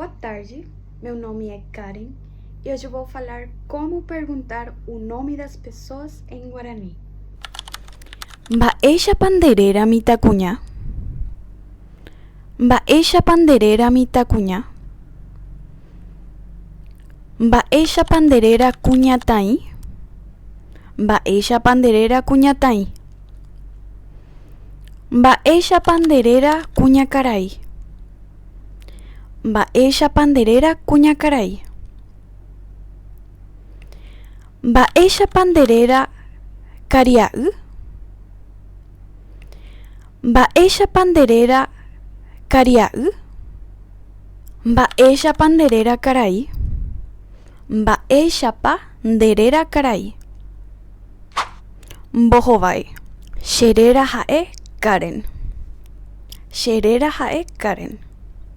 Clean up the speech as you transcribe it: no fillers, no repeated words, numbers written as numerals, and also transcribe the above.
Boa tarde, meu nome é Karen e hoje eu vou falar como perguntar o nome das pessoas em Guarani. Mba'éicha panderéra mitãkuña. Mba'éicha panderéra mitãkuña. Mba'éicha panderéra kuñataĩ. Mba'éicha panderéra kuñataĩ. Mba'éicha panderéra kuñakarai. Mba'éicha panderéra kuñakarai. Mba'éicha panderéra karia'y. Mba'éicha panderéra karia'y. Mba'éicha panderéra karai. Mba'éichapa nderéra karai. Mbohovái. Cheréra ha'e Karen. Cheréra ha'e Karen.